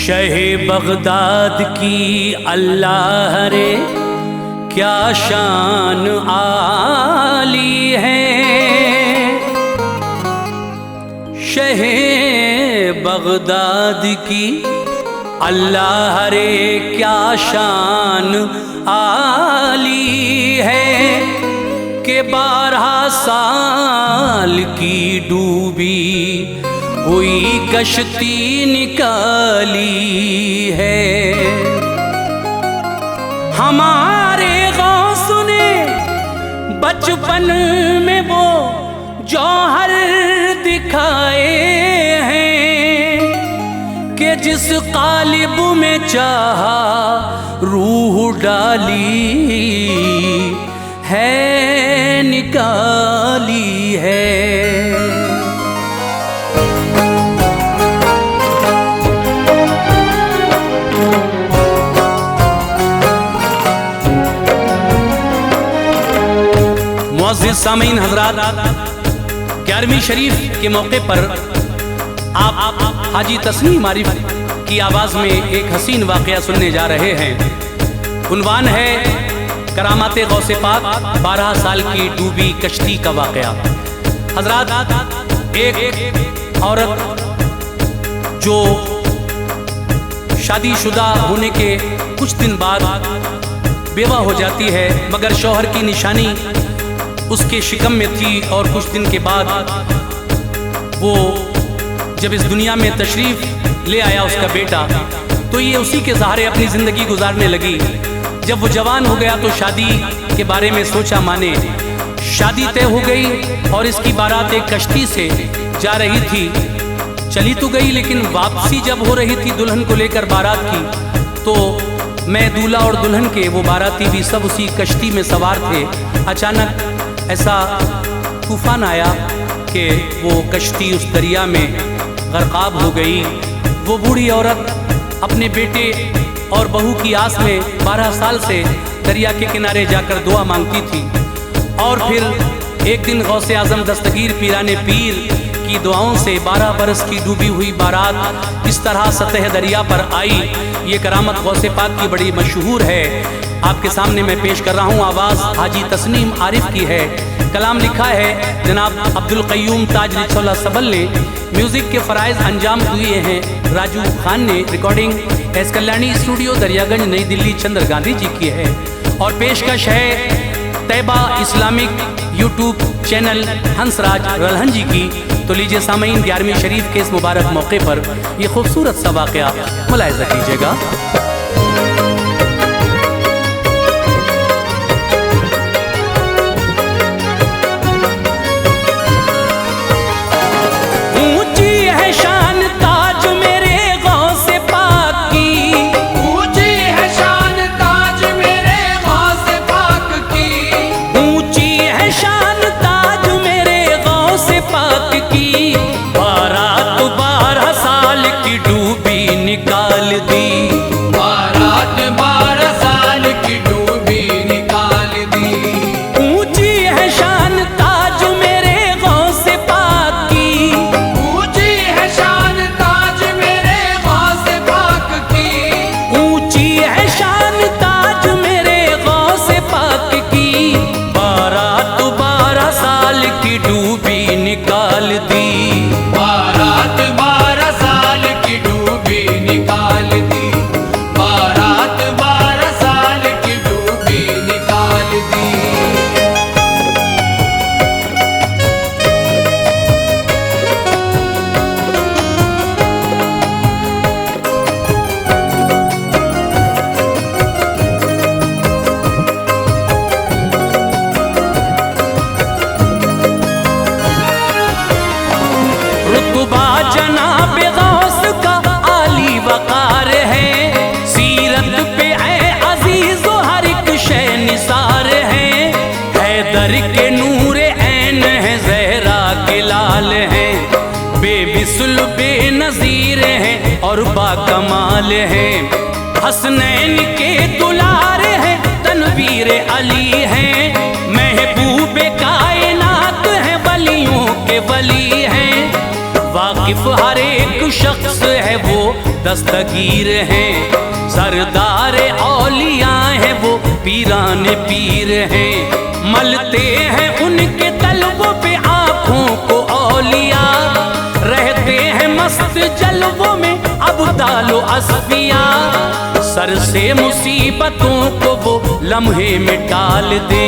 शहे बगदाद की अल्लाह रे क्या शान आली है। शहे बगदाद की अल्लाह रे क्या शान आली है कि 12 साल की डूबी हुई कश्ती निकाली है। हमारे गौस ने बचपन में वो जौहर दिखाए हैं कि जिस कालिब में चाहा रूह डाली है निकाली है। मुअज़्ज़िज़ सामीन हज़रात, 11वीं शरीफ के मौके पर आप हाजी तस्नीम आरिफ की आवाज़ में एक हसीन वाक़या सुनने जा रहे हैं। उन्वान है करामात गौसे पाक 12 साल की डूबी कश्ती का वाक़या। हज़रात, एक औरत जो शादीशुदा होने के कुछ दिन बाद बेवा हो जाती है, मगर शौहर की निशानी उसके शिकम में थी और कुछ दिन के बाद वो जब इस दुनिया में तशरीफ़ ले आया उसका बेटा, तो ये उसी के सहारे अपनी ज़िंदगी गुजारने लगी। जब वो जवान हो गया तो शादी के बारे में सोचा माने। शादी तय हो गई और इसकी बारात एक कश्ती से जा रही थी। चली तो गई, लेकिन वापसी जब हो रही थी दुल्हन को लेकर बारात की, तो मैं दूल्हा और दुल्हन के वो बाराती भी सब उसी कश्ती में सवार थे। अचानक ऐसा तूफान आया कि वो कश्ती उस दरिया में गर्काब हो गई। वो बूढ़ी औरत अपने बेटे और बहू की आस में 12 साल से दरिया के किनारे जाकर दुआ मांगती थी। और फिर एक दिन गौसे आज़म दस्तगीर पीराने पीर की दुआओं से 12 बरस की डूबी हुई बारात इस तरह सतह दरिया पर आई। ये करामत गौसे पाक की बड़ी मशहूर है। आपके सामने मैं पेश कर रहा हूँ, आवाज़ हाजी तस्नीम आरिफ की है। कलाम लिखा है जनाब अब्दुल क़य्यूम ताज रिछौला सबल ने। म्यूज़िक के फ़राइज़ अंजाम दिए हैं राजू खान ने। Recording S Kalyani studio Daryaganj नई दिल्ली चंद्र गांधी जी की है। और पेशकश है Taiba Islamic YouTube channel Hansraj Ralhan ji की। तो लीजिए सामीन, 11वीं शरीफ के इस मुबारक मौके पर ये खूबसूरत सा वाक़या मुलाहिज़ा कीजिएगा। जनाब गौस का आली वकार है। सीरत पे ऐ अजीज़ हर एक शय निसार है। हैदर के नूर ऐन है, ज़हरा के लाल है। बेमिसल बेनज़ीर है और बाकमाल है। हसनैन के दुलार है, तनवीर अली है। महबूब कायनात है, वलियों के वली हैं। वाकिफ हर एक शख्स है वो दस्तगीर हैं। सरदार औलिया हैं वो पीरान पीर हैं। मलते हैं उनके तलवों पे आँखों को औलिया, रहते हैं मस्त जलवों में अब्दालो अस्फिया। सर से मुसीबतों को वो लम्हे में टाल दे,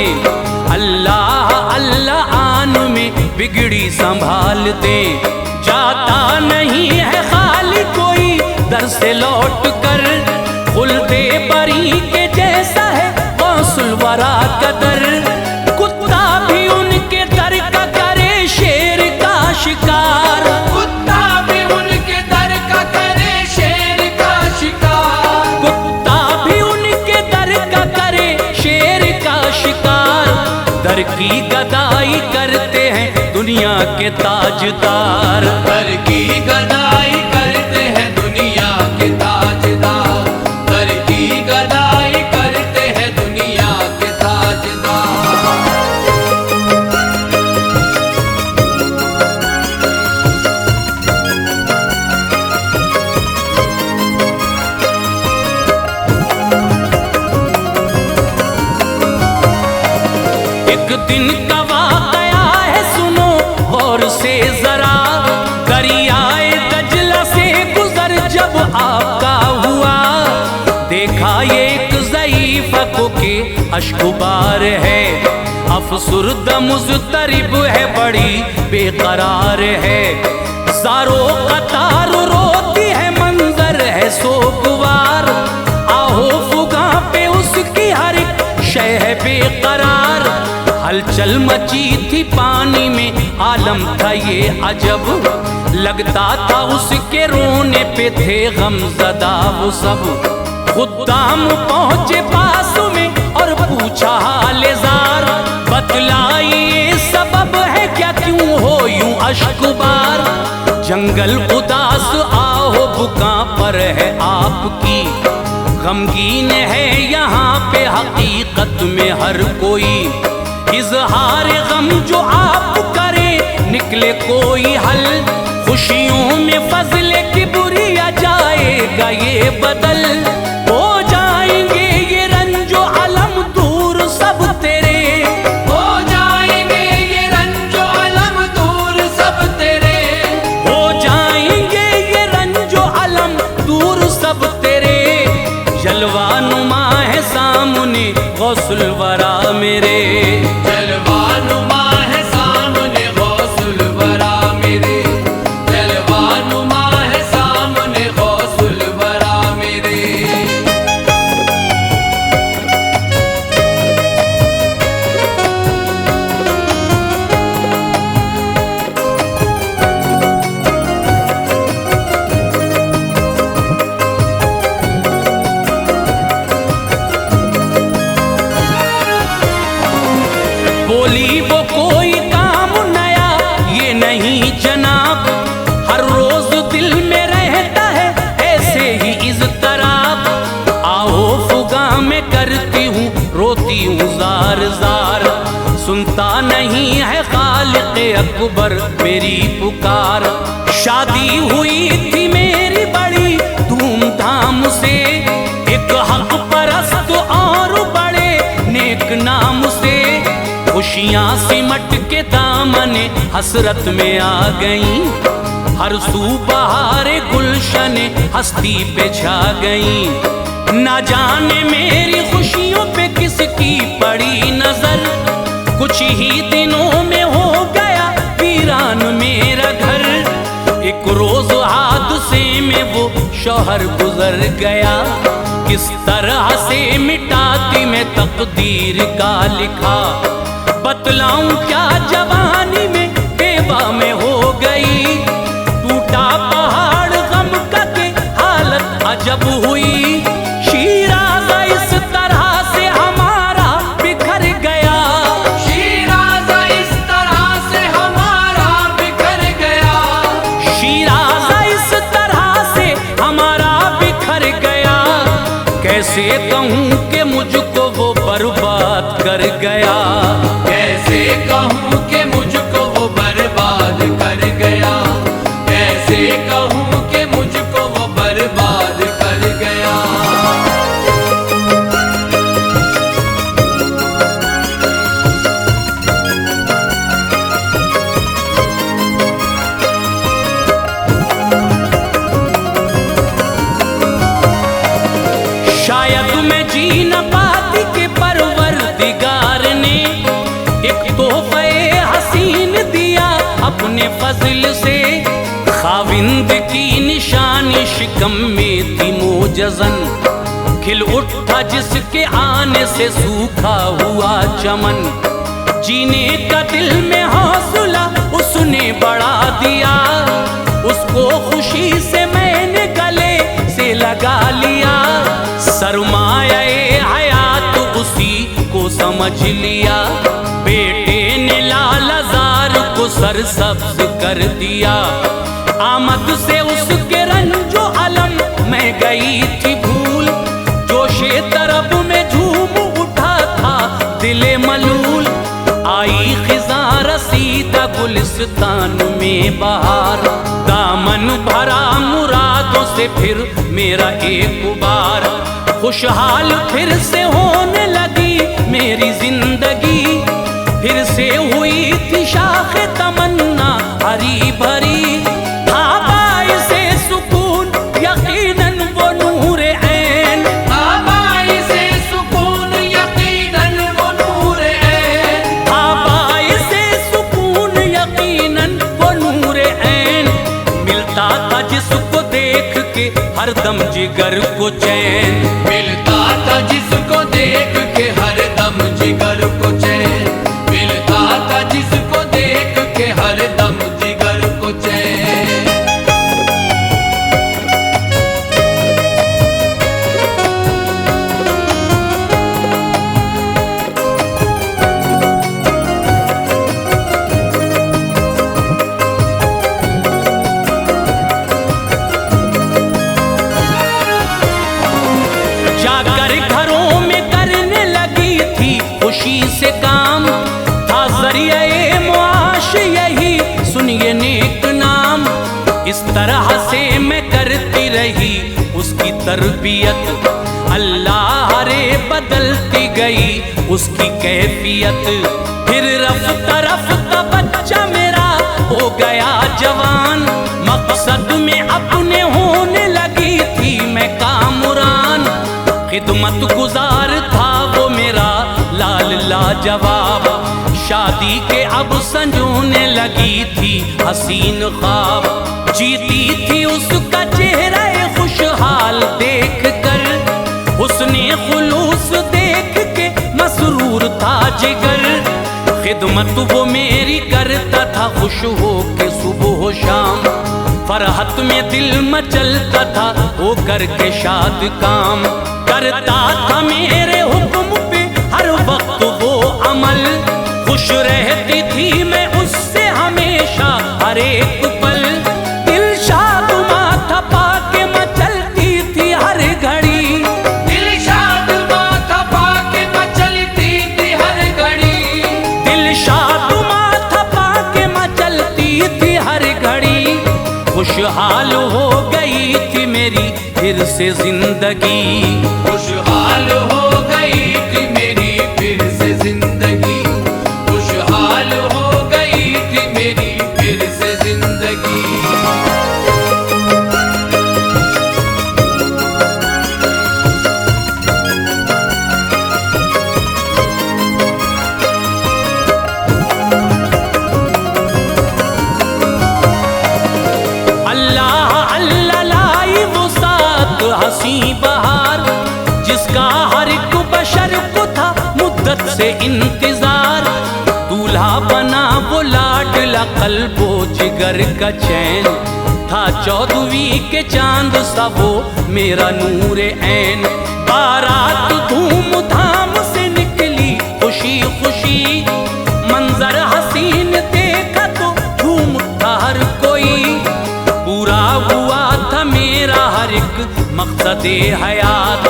अल्लाह अल्लाह आन में बिगड़ी संभाल दे। जाता नहीं है खाली कोई दर से लौट कर, खुलदे बरी के जैसा है गौसुल वरा का दर। कुत्ता भी उनके दर का करे शेर का शिकार, कुत्ता भी उनके दर का करे शेर का शिकार, कुत्ता भी उनके दर का करे शेर का शिकार। दर की गदाई करते हैं दुनिया के ताजदार, दर की गदाई करते हैं दुनिया के ताजदार, दर की गदाई करते हैं दुनिया के ताजदार। एक दिन का वाकया है सुनो गौर से जरा, दरियाए दजला से गुजर जब आपका हुआ। देखा ये एक ज़ईफ़ा को के अश्कुबार है, अफसुर्दा मुज़तरिब है बड़ी बेकरार है। ज़ारो कतार रोती है मंजर है सोगवार, आहो फुगा पे उसकी हर एक शय है बेकरार। हलचल मची थी पानी में आलम था ये अजब, लगता था उसके रोने पे थे गमज़दा वो सब। खुद्दाम पहुँचे पास में और पूछा हाले ज़ार, बतलाइए सबब है क्या क्यों हो यूं अश्कबार। जंगल उदास आहो बुका पर है आपकी, गमगीन है यहाँ पे हकीकत में हर कोई। इजहार गम जो आप करे निकले कोई हल, खुशियों में फजले की बुरिया जाएगा ये बदल। हो जाएंगे ये रंजो अलम दूर सब तेरे, हो जाएंगे ये रंजो अलम दूर सब तेरे, हो जाएंगे ये रंजो अलम दूर सब तेरे। जलवा नुमा है सामने गौसुल वरा मेरे, जलवा नुमा है सामने गौसुल वरा मेरे, जलवा नुमा है सामने गौसुल वरा मेरे। बोली वो कोई काम नया ये नहीं जनाब, हर रोज दिल में रहता है ऐसे ही इज़्तिराब। आओ फुगा में करती हूँ रोती हूँ जार जार, सुनता नहीं है खालिक़ अकबर मेरी पुकार। शादी हुई थी मेरी बड़ी धूमधाम से, एक हक परस्त और बड़े नेक नाम से। खुशियाँ सिमट के दामने हसरत में आ गईं, हर सू बहारे गुलशन हस्ती पे छा गईं। ना जाने मेरी खुशियों पे किसकी पड़ी नजर, कुछ ही दिनों में हो गया वीरान मेरा घर। एक रोज हादसे में वो शौहर गुजर गया, किस तरह से मिटाती मैं तकदीर का लिखा। बतलाऊं क्या जवानी में बेवा में हो गई, टूटा पहाड़ गम का के हालत अजब हुई। शीराज़ा इस तरह से हमारा बिखर गया, शीराज़ा इस तरह से हमारा बिखर गया, शीराज़ा इस तरह से हमारा बिखर गया। कैसे कहूँ कि मुझको वो बर्बाद कर गया, कैसे कहूँ कि मुझको वो बर्बाद कर गया, कैसे कहूँ कि मुझको वो बर्बाद अपने फजल से। खाविंद की निशानी शिकम में थी मोजज़न, खिल उठा जिसके आने से सूखा हुआ चमन। जीने का दिल में हौसला उसने बढ़ा दिया, उसको खुशी से मैंने गले से लगा लिया। सरमाए हयात उसी को समझ लिया, बेटे ने लालजार को सरसब्ज कर दिया। आमद से उसके रंजो अलम में गई थी भूल, जोशे तरब में झूम उठा था दिले मलूल। आई खिज़ा रसीदा गुलिस्तान में बहार, दामन भरा मुरादों से फिर मेरा एक बार। खुशहाल फिर से होने लगी मेरी जिंदगी, फिर से हुई थी शाख तमन्ना हरी भरी। हर दम जिगर को चैन मिलता था जिसको देख के, हर दम जिगर को चैन मिलता था जिसको देख के, हर दम जिगर को चैन। घरों में करने लगी थी खुशी से काम, था ज़रिए मुआश यही सुनिए नेक नाम। इस तरह से मैं करती रही उसकी तरबियत, अल्लाह रे बदलती गई उसकी कैफियत। फिर रफ्ता रफ्ता बच्चा मेरा हो गया जवान, मकसद में अपने होने लगी थी मैं कामुरान। खिदमत गुजार था वो मेरा लाल लाजवाब, शादी के अब संजोने लगी थी हसीन ख्वाब। जीती थी उसका चेहरा खुशहाल देख कर, उसने खुलूस देख के मसरूर था जिगर। खिदमत वो मेरी करता था खुश हो के सुबह शाम, फरहत में दिल मचलता था हो करके शाद काम। करता था मेरे हुक्म पे हर वक्त वो अमल, खुश रहती थी मैं उससे हमेशा हर एक पल। दिल शादुमा था पाके मचलती थी हर घड़ी, दिल शादुमा था पाके मचलती थी हर घड़ी। दिल शादुमा था पाके मचलती थी हर घड़ी। खुशहाल हो गई थी मेरी फिर से जिंदगी, खुशहाल हो गई थी मेरी फिर से जिंदगी, खुशहाल हो गई थी मेरी फिर से जिंदगी। हसी बहार जिसका हर एक बशर को था मुद्दत से इंतजार। दूल्हा बना वो लाडला कल्बो जिगर का चैन, था 14वीं के चांद सा वो मेरा नूरे ऐन। बारात धूमधाम से निकली खुशी खुशी, मंजर हसीन देखा तो झूम उठा हर कोई। पूरा हुआ था मेरा हर एक मकसदे हयात,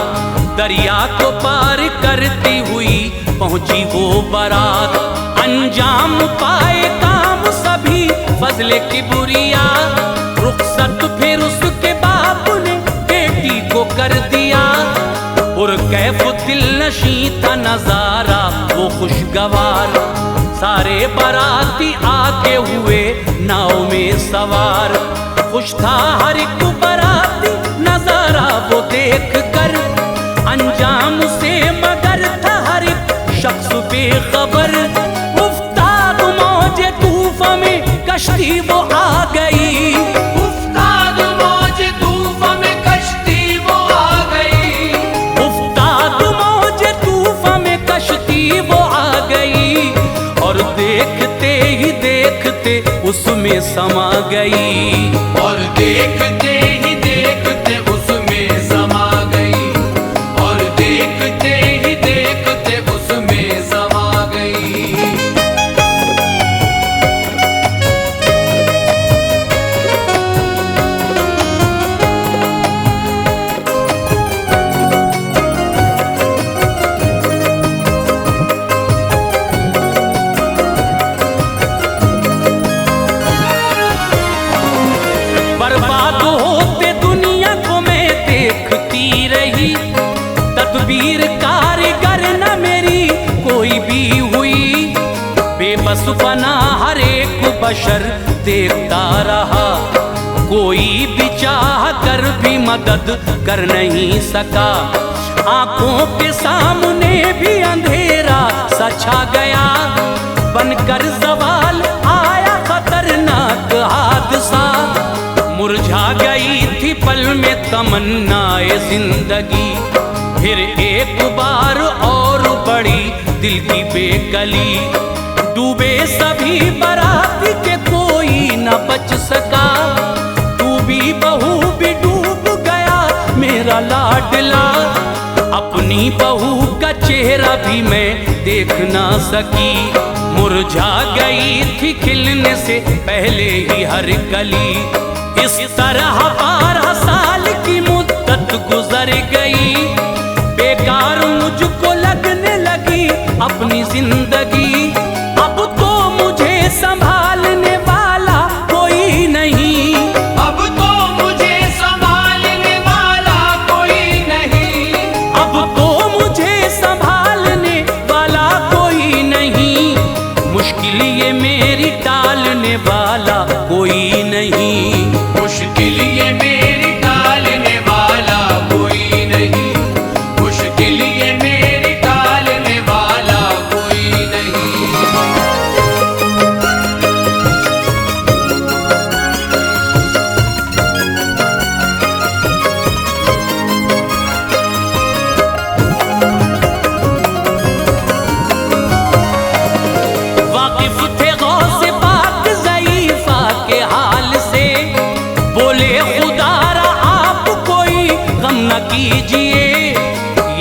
दरिया को पार करती हुई पहुंची वो बारात। अंजाम पाए काम सभी फजले की बुरिया, रुखसत फिर उसके बाप ने बेटी को कर दिया। और कैफ दिल नशी था नजारा वो खुशगवार, सारे बाराती आके हुए नाव में सवार। खुश था हर एक बाराती नजारा वो देख कर, अंजाम से मगर था हर एक शख्स बेखबर। उफ्ताद मौजे तूफान में कश्ती वो आ गई, उफ्ताद मौज तूफान में कश्ती वो आ गई, उफ्ताद मौज तूफान में कश्ती वो आ गई, और देखते ही देखते उसमें समा गई, और देखते ही देखते उसमें समा गई, और देखते ही देखते उसमें समा गई। बर्बाद होते दुनिया को मैं देखती रही, तदबीर कारीगर न मेरी कोई भी हुई, बेबस बना हर एक बशर देखता रहा, कोई भी चाह कर भी मदद कर नहीं सका, आंखों के सामने भी अंधेरा सा छा गया, बनकर सवाल आया खतरनाक हादसा, मुरझा गई थी पल में तमन्नाए जिंदगी, फिर एक बार और बड़ी दिल की बेकली, डूबे सभी बाराती के कोई न बच सका, डूबी बहू भी डूब गया मेरा लाडला, अपनी बहू का चेहरा भी मैं देख ना सकी, मुरझा गई थी खिलने से पहले ही हर कली, इस तरह 12 साल की मुद्दत गुजर गई, बेकार मुझको लगने लगी अपनी जिंदगी, अब तो मुझे संभालने वाला कोई नहीं, अब तो मुझे संभालने वाला कोई नहीं, अब तो मुझे संभालने वाला कोई नहीं, मुश्किल ये मेरी टालने वाला कोई नहीं, मुश्किल ये मेरी टालने वाला कोई नहीं, मुश्किल ये मेरी टालने वाला कोई नहीं। वाकिफ थे गौसे पाक ज़ईफ़ा के हाल से, बोले खुदारा आप कोई गम न कीजिए,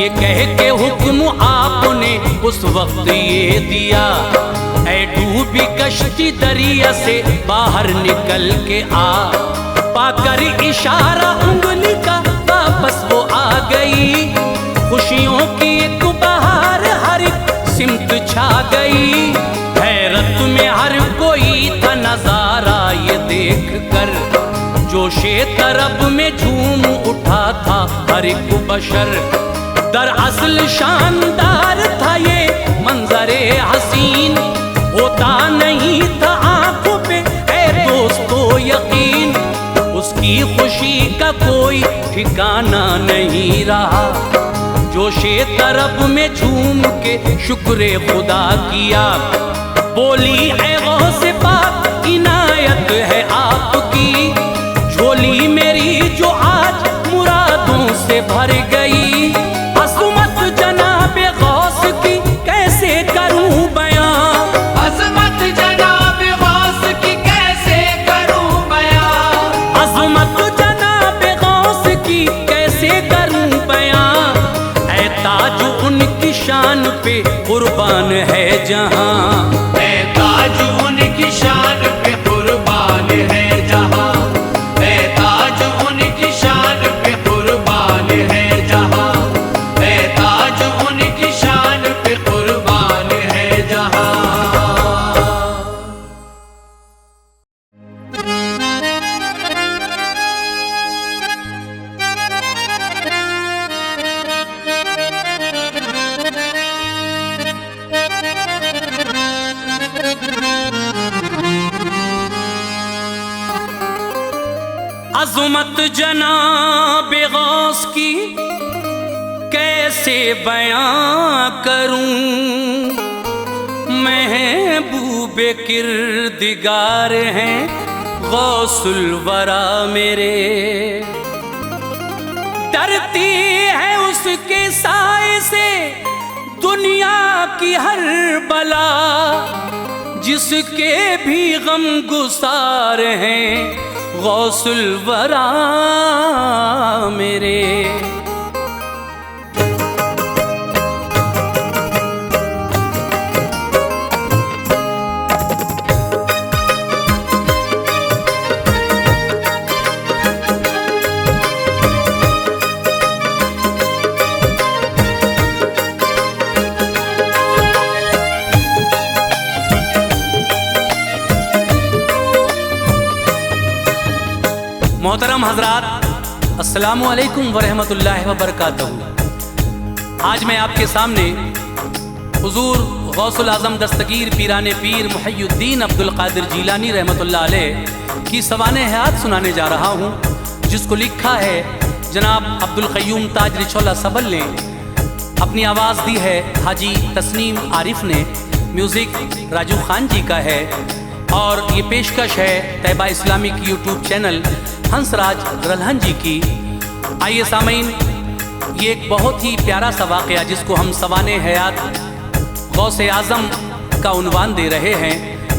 ये कह के हुक्म आपने उस वक्त ये दिया, ऐ डूबी कश्ती दरिया से बाहर निकल के आ, पाकर इशारा उंगली का वापस वो आ गई, खुशियों की एक बहार हर एक सिमत छा गई, हैरत में हर कोई था नजारा ये देख कर, जोशे तरब में झूम उठा था हर एक बशर, दरअसल शानदार था ये मंजरे हसीन, होता नहीं था आंखों पे ऐ दोस्तों यकीन, उसकी खुशी का कोई ठिकाना नहीं रहा, जोशे तरब में झूम के शुक्र खुदा किया, बोली ऐ गौसे पाक इनायत है आपकी, झोली मेरी जो आज मुरादों से भर गई, अज़मत जनाबे गौस की कैसे करूं बयां, अज़मत जनाबे गौस की कैसे करूं बयां, अज़मत जनाबे गौस की कैसे करूं बयां, ऐ ताज उनकी शान पे कुर्बान है जहां, ऐ ताज उनकी शान पे कुर्बान है जहां, ऐ ताज उनकी शान पे कुर्बान है जहां, ऐ ताज उनकी शान पे कुर्बान है जहां। अज़मत जनाबे गौस की कैसे बयां करूं, महबूबे किरदिगार हैं गौसुल वरा मेरे। डरती है उसके साए से दुनिया की हर बला, जिसके भी गम गुसार हैं गौसुल वरा मेरे। मोहतरम हजरात, अस्सलामु अलैकुम वरहमतुल्लाहि वबरकातुहू। आज मैं आपके सामने हुजूर गौसुल आज़म दस्तगीर पीराने पीर मुहय्यिद्दीन अब्दुल कादिर जीलानी रहमतुल्लाह अलैह की सवाने हयात सुनाने जा रहा हूँ, जिसको लिखा है जनाब अब्दुल क़य्यूम ताज रिछौला सबल ने। अपनी आवाज़ दी है हाजी तस्नीम आरिफ ने। म्यूज़िक राजू खान जी का है और ये पेशकश है Tayyaba Islamic YouTube channel Hansraj Ralhan ji की। आइए सामीन, ये एक बहुत ही प्यारा सा वाक़या जिसको हम सवाने हयात गौसे आज़म का उन्वान दे रहे हैं,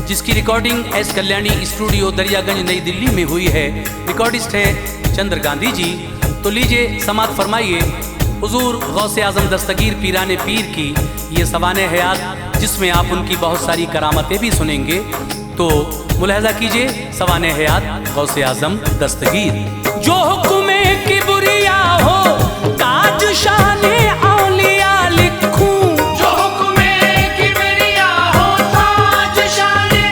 जिसकी recording S Kalyani studio Daryaganj नई दिल्ली में हुई है। रिकॉर्डिस्ट है चंद्र गांधी जी। तो लीजिए समात फरमाइए हुजूर गौसे आज़म दस्तगीर पीराने पीर की ये सवाने हयात, जिसमें आप उनकी बहुत सारी करामतें भी सुनेंगे। तो मुलाहजा कीजिए सवाने हयात गौसे आज़म दस्तगीर। जो हुक्मे किबरिया हो ताज शाने औलिया लिखूं, जो हुक्मे किबरिया हो ताज शाने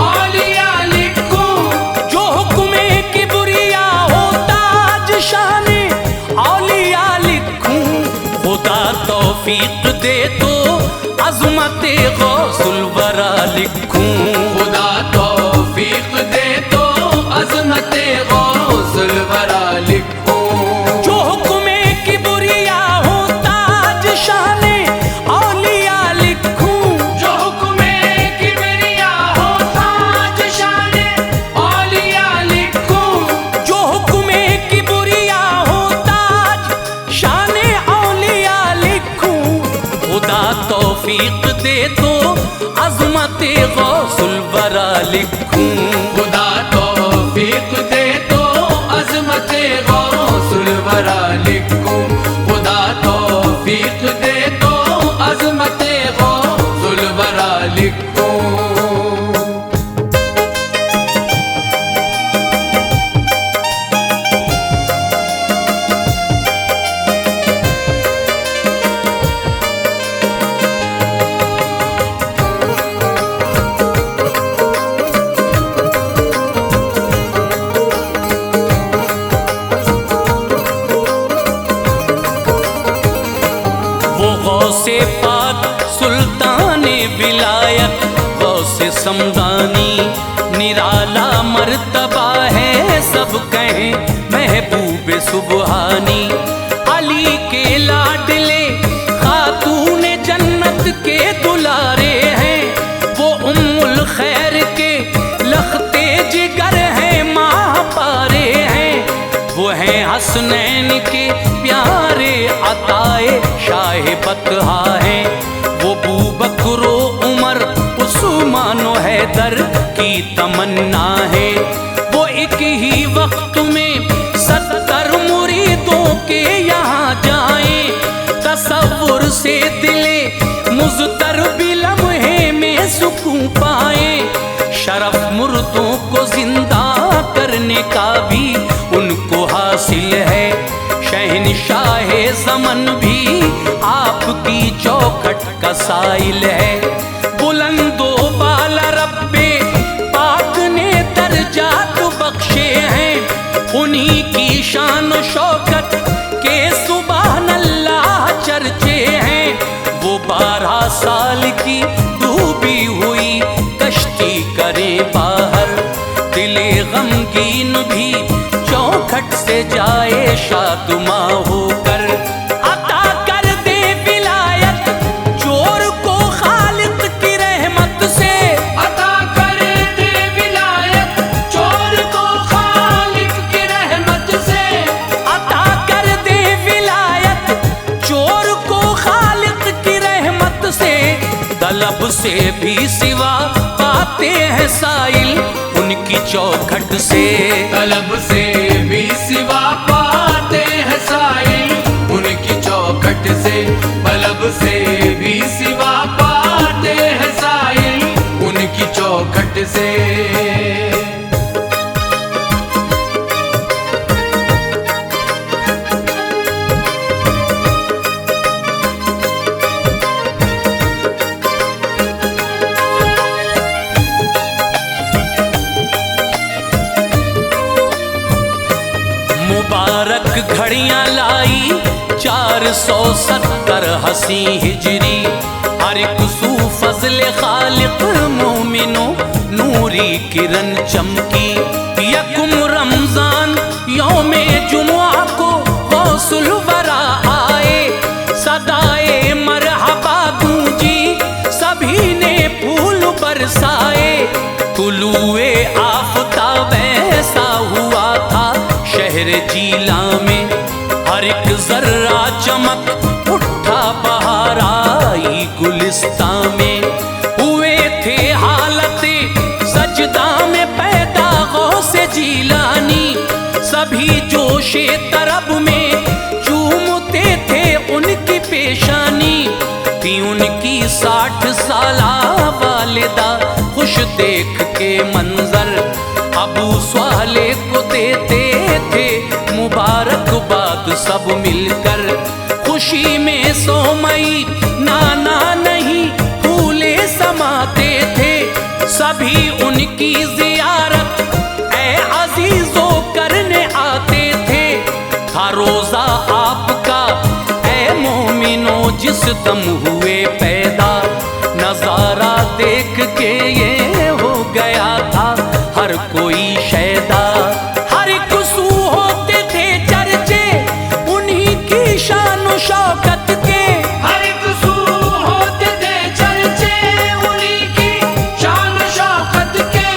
औलिया लिखूं, जो हुक्मे किबरिया हो ताज शाने औलिया लिखूं। खुदा तौफीक दे तो अज़मते गौसुल वरा लिखूं। खुदा तौफीक दे तो अज़मते गौसुल वरा लिखूं। जो हुक्मे किबरिया हो ताज शाने औलिया लिखूं, जो हुक्मे किबरिया हो ताज शाने औलिया लिखूं। जो हुक्मे किबरिया हो ताज शाने औलिया लिखूं। खुदा तौफीक दे तो अज़मते गौसुल वरा लिखूं। खुदा तौफीक दे तो अज़मते गौसुल वरा लिखूं। खुदा तौफीक दे तो अज़मते गौसुल वरा लिखूं। गौसे पाक सुल्ताने विलायत गौसे समदानी, निराला मर्तबा है सब कहें महबूब सुबहानी। अली के लाडले खातून जन्नत के दुलारे हैं, वो उम्मुल खैर के लखते जिगर हैं माह पारे हैं। वो हैं हसनैन के प्यारे अताए शाह बतहा हैं। वो बूबकरो उमर उस्मानो हैदर की तमन्ना है। वो एक ही वक्त में 70 मुरीदों के यहाँ जाएं, तसव्वुर से दिले मुज़तर भी लम्हे में सुकून पाए। शरफ मुर्दों को जिंदा करने का भी उनको हासिल है। शहनशाह ज़मन भी आपकी चौखट का साइल है। बुलंदो बाला रब्बे पाक ने दर्जात बख्शे हैं, उन्हीं की शान शौकत के सुभान अल्लाह चर्चे हैं। वो 12 साल की डूबी हुई कश्ती करे बाहर, दिले गमगीन भी चौखट से जाए शादुमा होकर। अता कर दे विलायत चोर को खालिक की रहमत से भी सिवा पाते हैं साइल उनकी चौखट से। तलब से भी सिवा पाते हैं साइल उनकी चौखट से। तलब से भी सिवा पाते हैं साइल उनकी चौखट से। मुबारक घड़ियां लाई 470 हसी हिजरी। हर एक सू फजल खालिक मोमिनो नूरी किरण चमकी। यकुम रमजान यौमे जुमुआ को गौसुल वरा आए। सदाए मरहबा गूंजी सभी ने फूल बरसाए। तुलुए आफताब ऐसा हुआ था शहर जीला में। हर एक जर्रा चमक उठा बहार आई गुलिस्ता में। हुए थे हालते सजदा में पैदा गौसे जीलानी। सभी जोशे तरब में चूमते थे उनकी पेशानी। थी उनकी 60 साला वालिदा खुश देख के मंजर। अबू स्वाले को देते थे मुबारकबाद सब मिलकर। खुशी में सोमई नाना नहीं फूले समाते थे। सभी उनकी जियारत ए अजीजों करने आते थे। था रोजा आपका ए मोमिनो जिस दम हुए पैदा। नजारा देख के ये हो गया था हर कोई शैदा। हर एक सू होते थे चर्चे उन्हीं की शान शौकत के। हर एक सू होते थे चर्चे उन्हीं की शान शौकत के।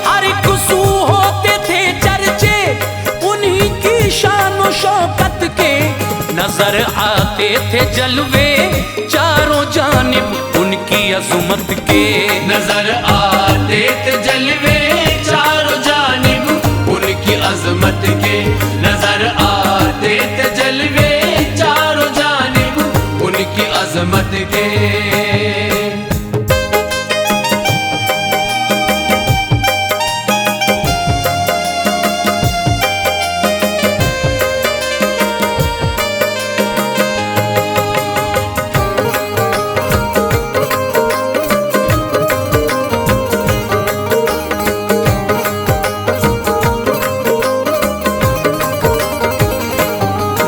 हर एक सू होते थे चर्चे उन्हीं की शान शौकत के। नजर आते थे जलवे चारों जानिब उनकी अज़मत के। नजर आते थे जलवे चारों जानिब उनकी अजमत के। नजर आते थे जलवे चारों जानिब उनकी अजमत के।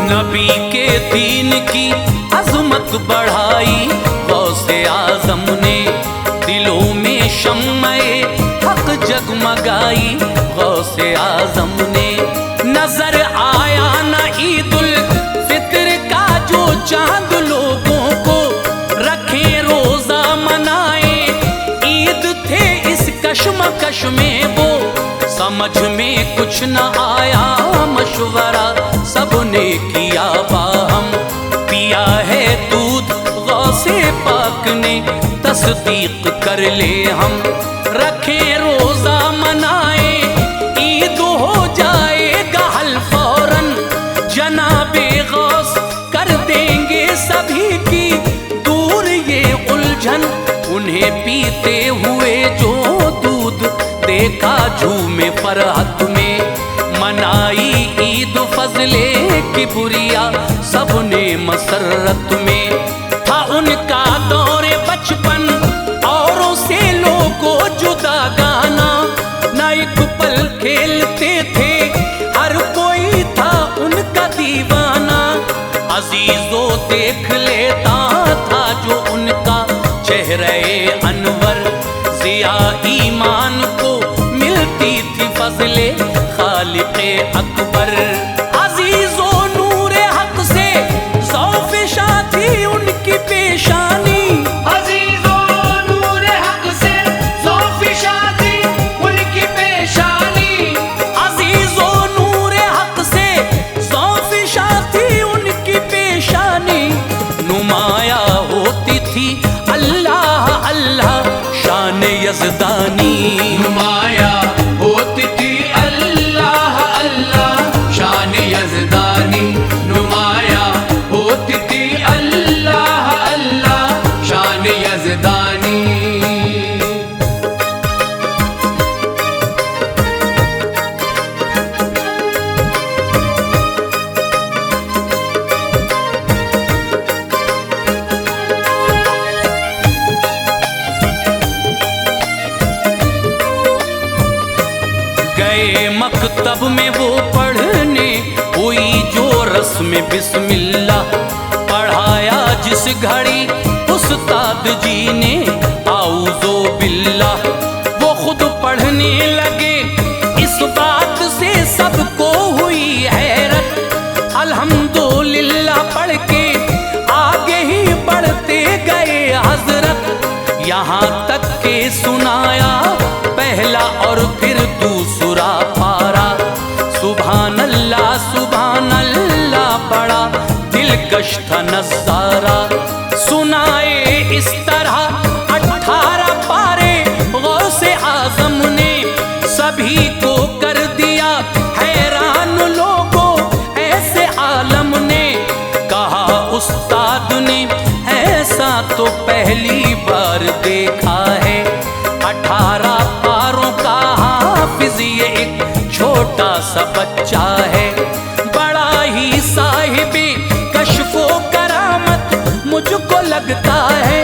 नबी के दीन की अजमत बढ़ाई गौसे आजम ने। दिलों में शम्मे हक जगमगाई गौसे आजम ने। नजर आया न ईदुल फित्र का जो चांद लोगों को। रखे रोजा मनाए ईद थे इस कश्मकश में वो। समझ में कुछ न आया मशवरा सबने किया बाहम। पिया है दूध गौसे पाक ने तस्दीक कर ले हम। रखे रोजा मनाए ईद हो जाएगा हल फौरन। जनाबे गौस कर देंगे सभी की दूर ये उलझन। उन्हें पीते हुए जो दूध देखा झूमे फरहत में। मनाई ईद फजले की बुरिया सबने मसरत में। था उनका दौरे बचपन औरों से लोगों जुदा गाना। न एक पल खेलते थे हर कोई था उनका दीवाना। अजीजों देख लेता था जो उनका चेहरे अनवर। जिया ईमान को मिलती थी फजले खालिक़े अकबर। अजीजो नूरे हक से ज़ौफ़िशा थी उनकी पेशानी। अजीजो नूरे हक से ज़ौफ़िशा थी उनकी पेशानी। अजीजो नूरे हक से ज़ौफ़िशा थी उनकी पेशानी। नुमाया होती थी अल्लाह अल्लाह गए मकतब में वो पढ़ने, हुई जो रस्म बिस्मिल्लाह। पढ़ाया जिस घड़ी उस्ताद जी ने आऊज़ो बिल्लाह। वो खुद पढ़ने लगे, इस बात से सबको हुई हैरत। अल्हम्दुलिल्लाह पढ़ के आगे ही बढ़ते गए हजरत। यहाँ तक के सुनाया पहला और फिर दूसरा पारा। सुभान अल्लाह बड़ा दिलकश था नज़ारा। सुनाए इस तरह 18 पारे गौसे आज़म ने, सभी को कर दिया हैरान लोगों ऐसे आलम ने। कहा उस्ताद ने ऐसा तो पहली बार देखा है। 18 पारों का हाफिज ये एक छोटा सा बच्चा है। बड़ा ही साहिबे कश्फो करामत मुझको लगता है।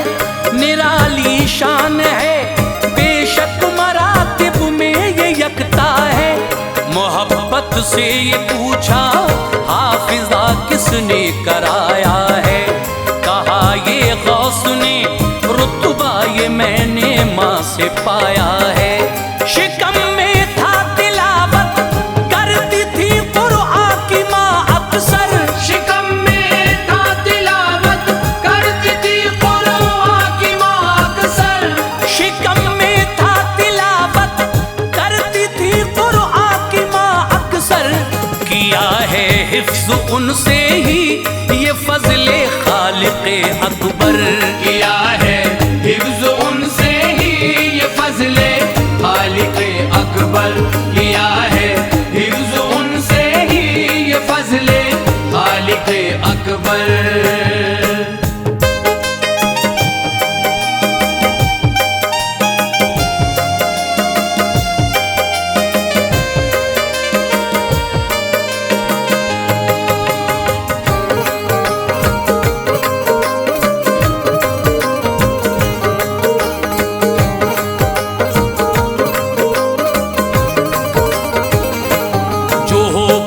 निराली शान है, बेशक मरातिब में ये यकता है। मोहब्बत से ये पूछा हाफिजा किसने कराया है। कहा ये गौस ने, रुतबा ये मैंने माँ से पाया है। शिकम में था तिलावत करती थी कुरआन की माँ अक्सर। शिकम में था तिलावत करती थी कुरआन की माँ अक्सर। शिकम में था तिलावत करती थी कुरआन की माँ अक्सर। किया है हिफ्ज़ उनसे ही ये फज़ले खालिक़े अकबर। किया है हिफ्ज़ उनसे ही ये फज़ले खालिक़े अकबर। किया है हिफ्ज़ उनसे ही ये फज़ले खालिक़े अकबर।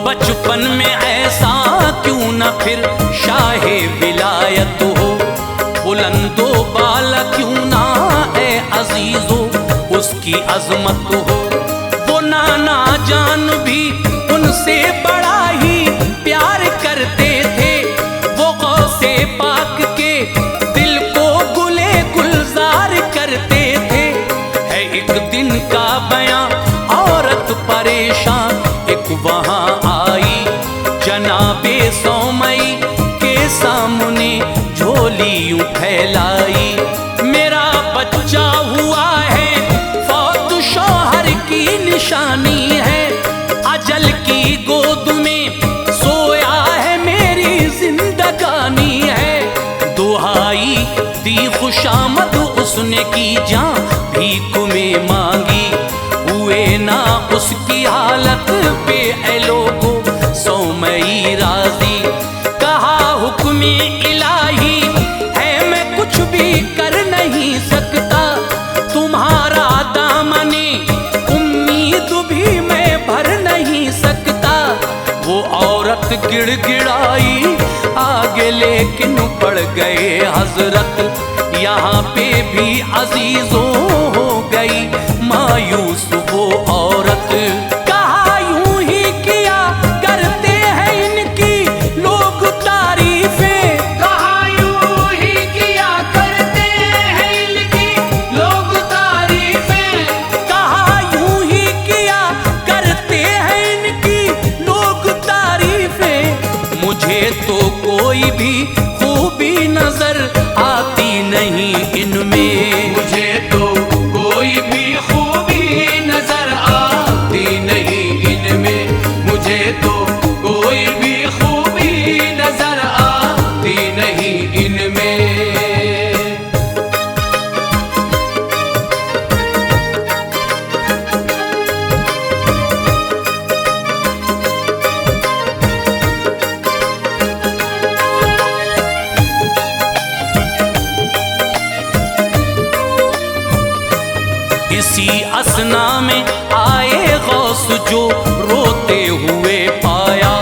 बचपन में ऐसा क्यों न फिर शाहे विलायत हो। बुलंदो बाला क्यों ना ए अजीजो उसकी अजमत हो। वो नाना जान भी उनसे बड़ा ही प्यार करते थे। वो गौसे पाक के दिल को गुले गुलजार करते थे। है एक दिन का बयां, औरत परेशान एक वहां आई। जनाबे सौमई के सामने झोली यूं फैलाई। मेरा बच्चा हुआ है, फौत शौहर की निशानी है। अजल की गोद में सोया है, मेरी जिंदगानी है। दुहाई दी खुशामद उसने की, जान भीख में मांगी। हुए ना उसकी हालत पे ए लोगो सौमई राजी। कहा हुक्म इलाही है, मैं कुछ भी कर नहीं सकता। तुम्हारा दामने उम्मीद भी मैं भर नहीं सकता। वो औरत गिड़गिड़ाई आगे, लेकिन पड़ गए हजरत। यहाँ पे भी अजीजों हो गई मायूस वो औरत। कहा यूं ही किया करते हैं इनकी लोग तारीफें। कहा यूं ही किया करते हैं इनकी लोग तारीफें। कहा यूं ही किया करते हैं इनकी लोग तारीफें। मुझे तो कोई भी खूबी नजर आती नहीं इनमें। मुझे तो कोई भी खूबी नजर गौस जो रोते हुए पाया,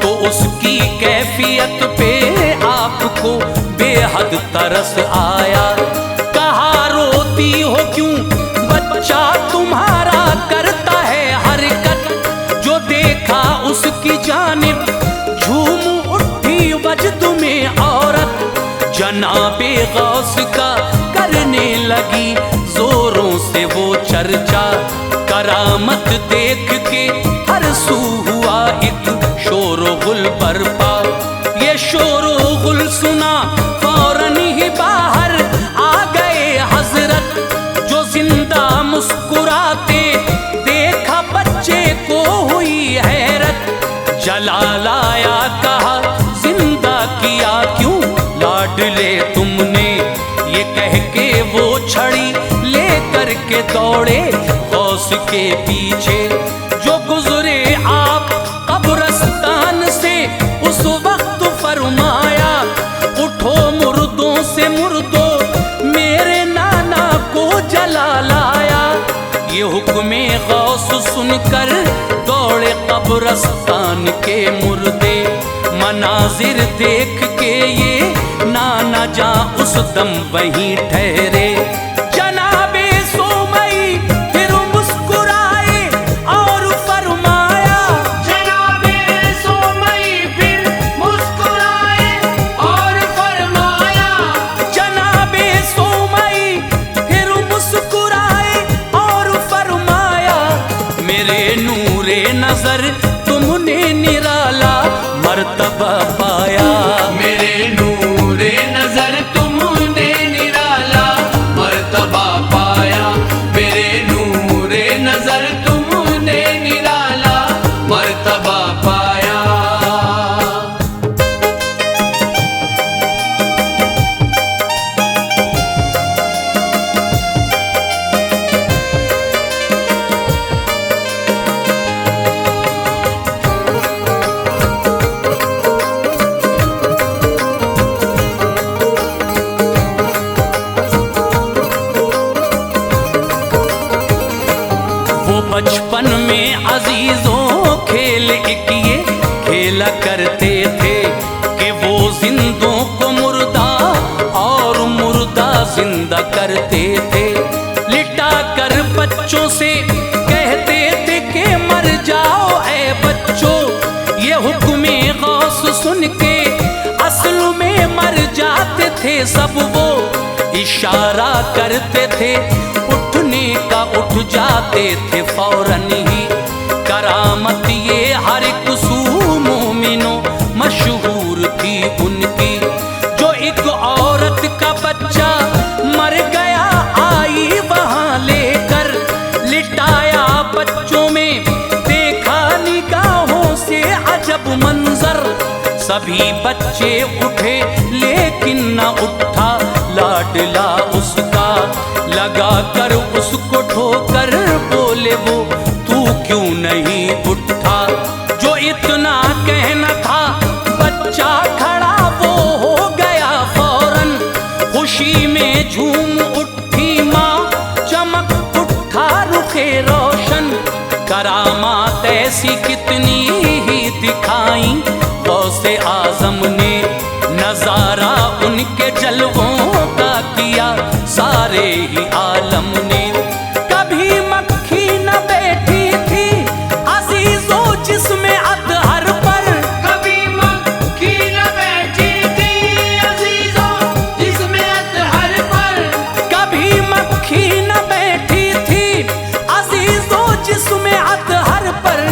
तो उसकी कैफियत पे आपको बेहद तरस आया। कहा रोती हो क्यों बच्चा तुम्हारा करता है हरकत, जो देखा उसकी जानिब झूम उठी वजद में औरत। जनाबे गौस का करने लगी जोरों से वो चर्चा, करामत देख के हर सू हुआ एक शोर-ओ-गुल बरपा। ये शोर-ओ-गुल सुना फौरन ही बाहर आ गए हजरत, जो जिंदा मुस्कुराते देखा बच्चे को हुई हैरत। जलाल आया कहा जिंदा किया क्यों लाडले तुमने, ये कह के वो छड़ी ले करके दौड़े गौस के पीछे। जो गुजरे आप कब्रस्तान से उस वक्त फरमाया, उठो मुर्दों से मुर्दों मेरे नाना को जला लाया। ये हुक्मे गौस सुनकर दौड़े कब्रस्तान के मुर्दे, मनाजिर देख के ये नाना जा उस दम वहीं ठहरे। जनाबे सोमई फिर मुस्कुराए और फरमाया, जनाबे सोमई फिर मुस्कुराए और फरमाया, जनाबे सोमई फिर मुस्कुराए और फरमाया। मेरे नूरे नजर तुमने निराला मर्तबा पाया, मेरे नूरे नजर तुमने निराला मर्तबा पाया, मेरे नूरे नजर तुमने निराला मर्तबा पाया। वो बचपन में अजीजों खेल एक ये खेला करते थे, कि वो जिंदों को मुर्दा और मुर्दा जिंदा करते थे। लिटा कर बच्चों से कहते थे कि मर जाओ ऐ बच्चों, ये हुक्मे गौस सुन के असल में मर जाते थे सब। वो इशारा करते थे उठने का, उठ जाते थे फौरन ही। करामत ये हर एक सू मोमिनो मशहूर थी उनकी। जो एक औरत का बच्चा मर गया आई वहां लेकर, लिटाया बच्चों में देखा निगाहों से अजब मंजर। सभी बच्चे उठे लेकिन न उठा लाडला उसका, लगा कर उसको ठोकर बोले वो तू क्यों नहीं उठा। जो इतना कहना था बच्चा खड़ा वो हो गया फौरन, खुशी में झूम उठी माँ चमक उठा रुखे रोशन। करामात ऐसी कितनी ही दिखाई गौसे आजम ने, नजारा उनके जलवों का किया सारे ही आलम ने। कभी मक्खी न बैठी थी अजीजों जिसमें अतहर पर, कभी मक्खी न बैठी थी अजीजों जिसमें अतहर पर, कभी मक्खी न बैठी थी अजीजों जिसमें अतहर पर।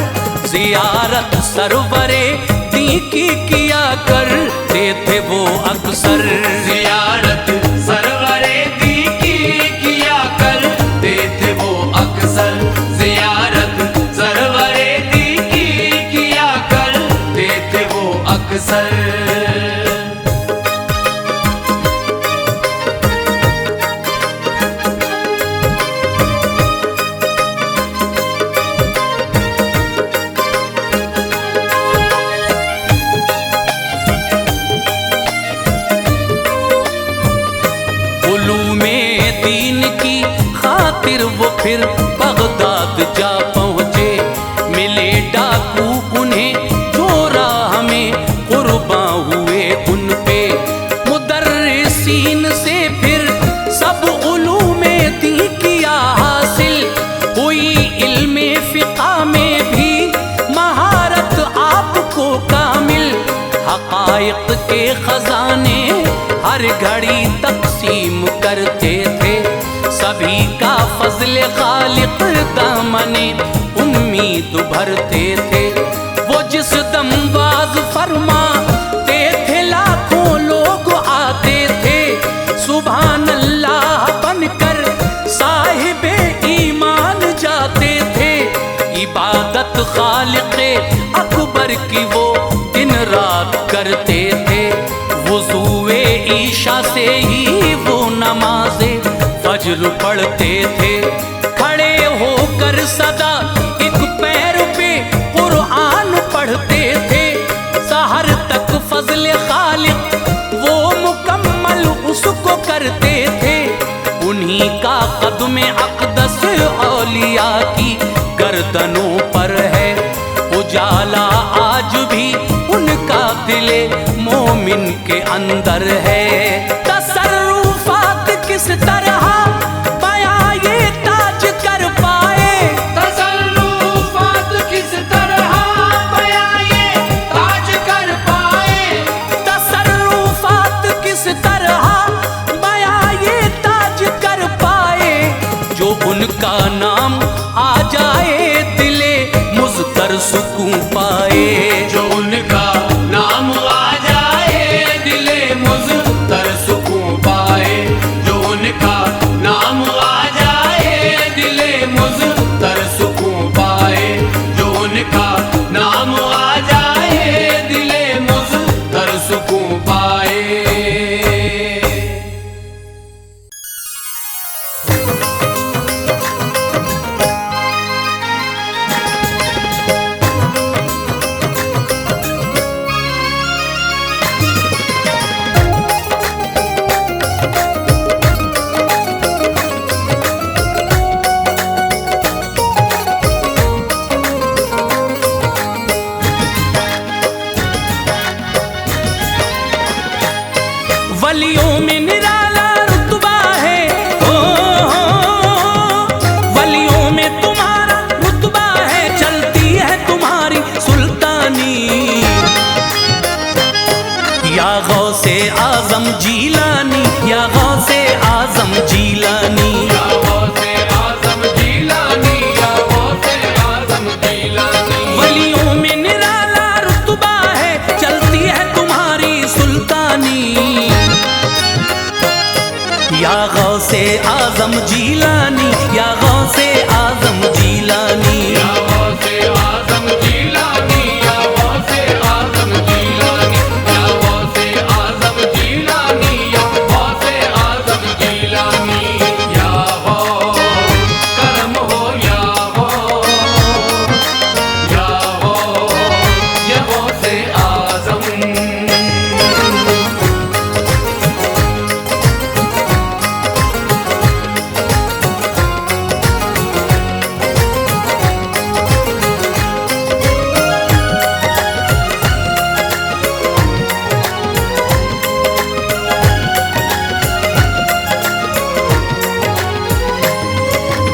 जियारत सरवरे दी की किया करते थे वो अक्सर, जियारत सरवरे दी की किया करते थे वो अक्सर, जियारत सरवरे दी की किया करते थे वो अक्सर। खजाने हर घड़ी तकसीम करते थे। सभी का फजल खालिक दामने उम्मीद भरते थे। वो जिस दम बाज फरमाते थे लाखों लोग आते थे। सुभान अल्लाह बनकर साहिबे ईमान जाते थे। इबादत खालिक़े अकबर की वो दिन रात करते थे। वुज़ूए ईशा से ही वो नमाज़े फज्र पढ़ते थे। खड़े होकर सदा एक पैर पे कुरान पढ़ते थे। सहर तक फजल खालिक वो मुकम्मल उसको करते थे। उन्हीं का कदम अक़दस औलिया की गर्दनों पर है। उजाला आज भी उनका दिले मोमिन के अंदर है। तसर्रुफात किस तरह बयां ये ताज कर पाए। तसल्लुफात किस तरह बयां ये ताज कर पाए। तसर्रुफात किस तरह बयां ये ताज कर पाए। जो उनका नाम आ जाए दिले मुज़तर सुकून पाए। जो उनका नाम आ जाए दिले मुज़तर सुकून पाए। जो उनका नाम आ जाए दिले मुज़तर सुकून पाए। जो उनका नाम आ जाए दिले मुज़तर सुकून पाए। वलियों में निराला रुतबा है। ओ वलियों में तुम्हारा रुतबा है। चलती है तुम्हारी सुल्तानी। या गौसे आजम जीलानी, या गौसे आजम जीलानी। या गौसे आज़म जीलानी, या गौसे आज़म जीलानी। वलियों में निराला रुतबा है। चलती है तुम्हारी सुल्तानी। या गौसे आजम जीलानी, या गौसे आजम जीलानी। या गौसे आज़म जीलानी, या गौसे आज़म जीलानी। या गौसे आज़म जीलानी, या गौसे आज़म जीलानी। या हो करम हो, या हो ये गौसे आज़म।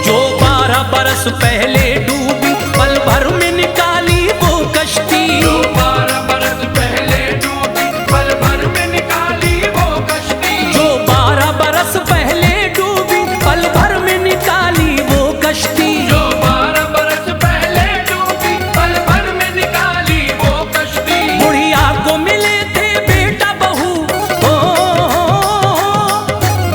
जो 12 बरस पहले डूबी पल भर में निकाली वो कश्ती। जो 12 बरस पहले डूबी पल भर में निकाली वो कश्ती। जो 12 बरस पहले डूबी पल भर में निकाली वो कश्ती। जो 12 बरस पहले डूबी पल भर में निकाली वो कश्ती। बुढ़िया को मिले थे बेटा बहू। ओ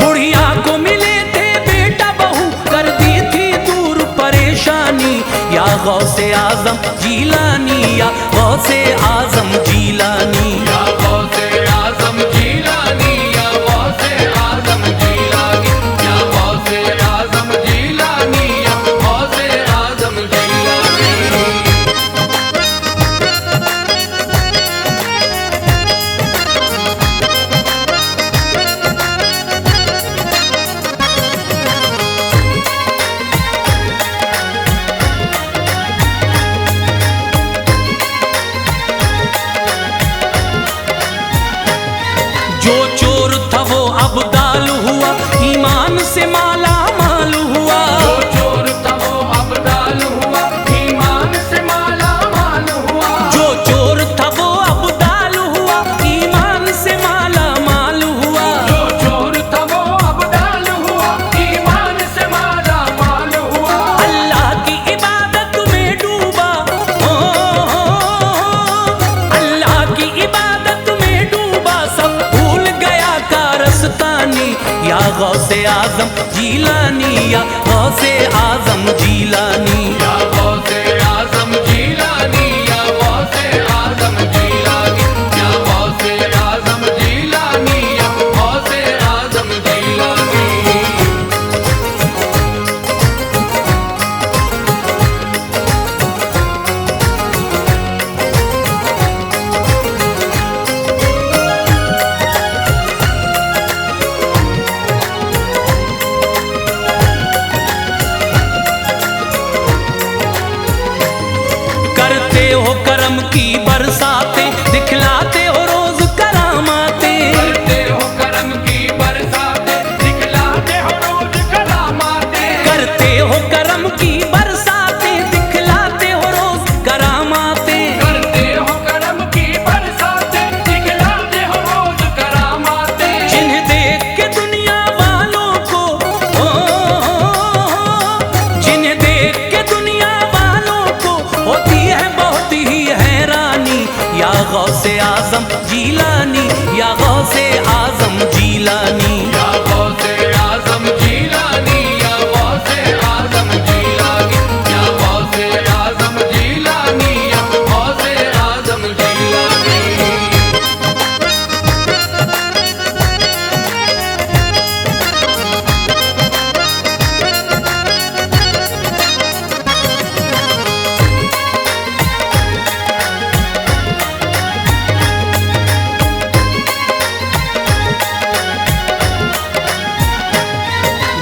बुढ़िया को मिले थे बेटा बहू। कर दी थी दूर परेशानी। या गौसे आजम जीलानी, या गौसे आजम जीलानी। या गौसे आज़म जीलानी, या गौसे आज़म जीलानी। या गौसे आज़म जीलानी, या गौसे आज़म जीलानी। गौसे आजम जीलानी, या गौसे आजम जीलानी। या गौसे आजम जीलानी, या गौसे आजम जीलानी, या गौसे आजम जीलानी, या गौसे आजम जीलानी। करते हो करम की बरसाते, दिखलाते हो रोज करामाते। करते हो करम की बरसाते, दिखलाते हो रोज करामाते। करते हो करम की बरसाते, दिखलाते हो रोज करामाते। करते हो करम की बरसाते, दिखलाते हो रोज करामाते। जिन्हें देख के दुनिया वालों को, जिन्हें देख के दुनिया वालों को होती है बहुत ही हैरानी। या गौसे आजम जीलानी, या गौसे आजम जीलानी। या गौसे आजम जीलानी, या गौसे आजम जीलानी, या गौसे आजम जीलानी, या गौसे आजम जीलानी।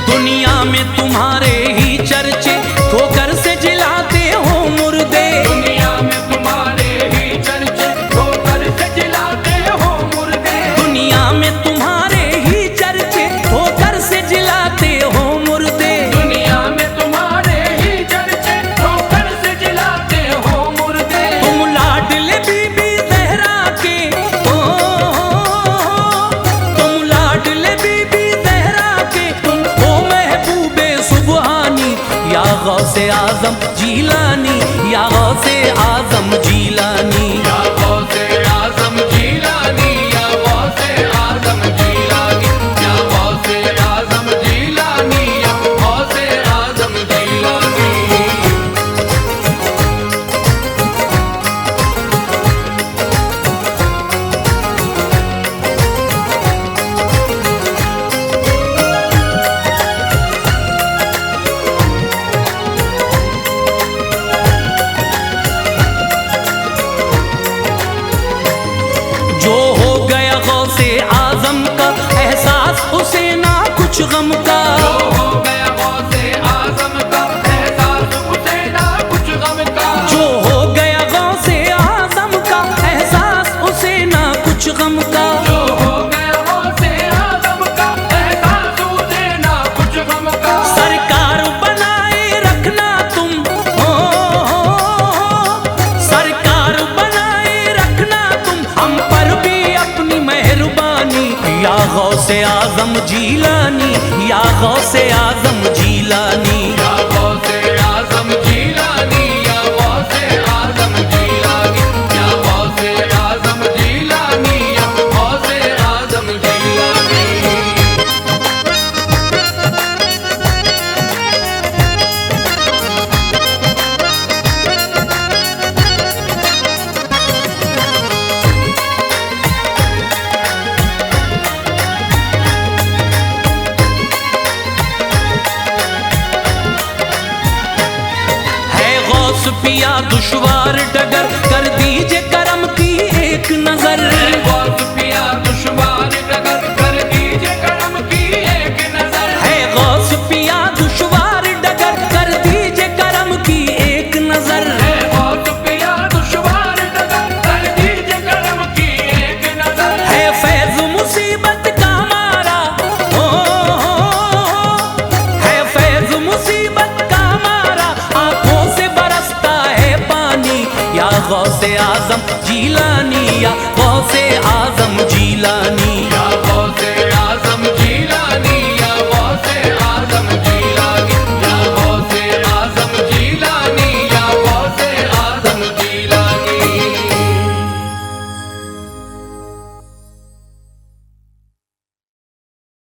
दुनिया में तुम्हारे ही चर्चे, ठोकर से जिलाते हो मुर्दे। दुनिया में तुम्हारे ही चर्चे, ठोकर से जिलाते हो मुर्दे। दुनिया में तुम्हारे ही चर्चे, ठोकर से जिलाते हो मुर्दे। दुनिया में तुम्हारे ही चर्चे, ठोकर से जिलाते हो मुर्दे। तुम लाडले बीबी ज़हरा के, तुम लाडले बीबी ज़हरा के, तुम हो महबूबे सुबहानी। या गौसे आजम जीलानी, या गौसे आजम जीलानी। या गौसे आजम जीलानी, या गौसे आजम जीलानी, या गौसे आजम जीलानी, या गौसे आजम जीलानी। जो हो गया गौसे आजम का एहसास, उसे ना कुछ गम का। जो हो गया गौसे आजम का एहसास, उसे ना कुछ गम का। जो हो गया गौसे आजम का एहसास, उसे ना कुछ गम का। जो हो गया गौसे आजम का एहसास, उसे ना कुछ गम का। सरकार बनाए रखना तुम, सरकार बनाए रखना तुम हम पर भी अपनी मेहरबानी। या गौसे आजम जीलानी, या गौसे आजम जीलानी। या गौसे आजम जीलानी, या गौसे आजम जीलानी, या गौसे आजम जीलानी, या गौसे आजम जीलानी। पिया दुश्वार डगर, कर दीजिए करम की एक नजर। गौस पिया दुश्वार डगर, कर दीजिए करम की एक नजर। है गौस पिया दुश्वार डगर, कर दीजिए करम की एक नजर। है गौस पिया दुश्वार डगर, कर दीजिए करम की एक नजर। है फैज मुसीबत का मारा, है फैज मुसीबत का मारा, आंखों से बरसता है पानी। या गौसे आजम जीलानी, या गौसे आजम जीलानी।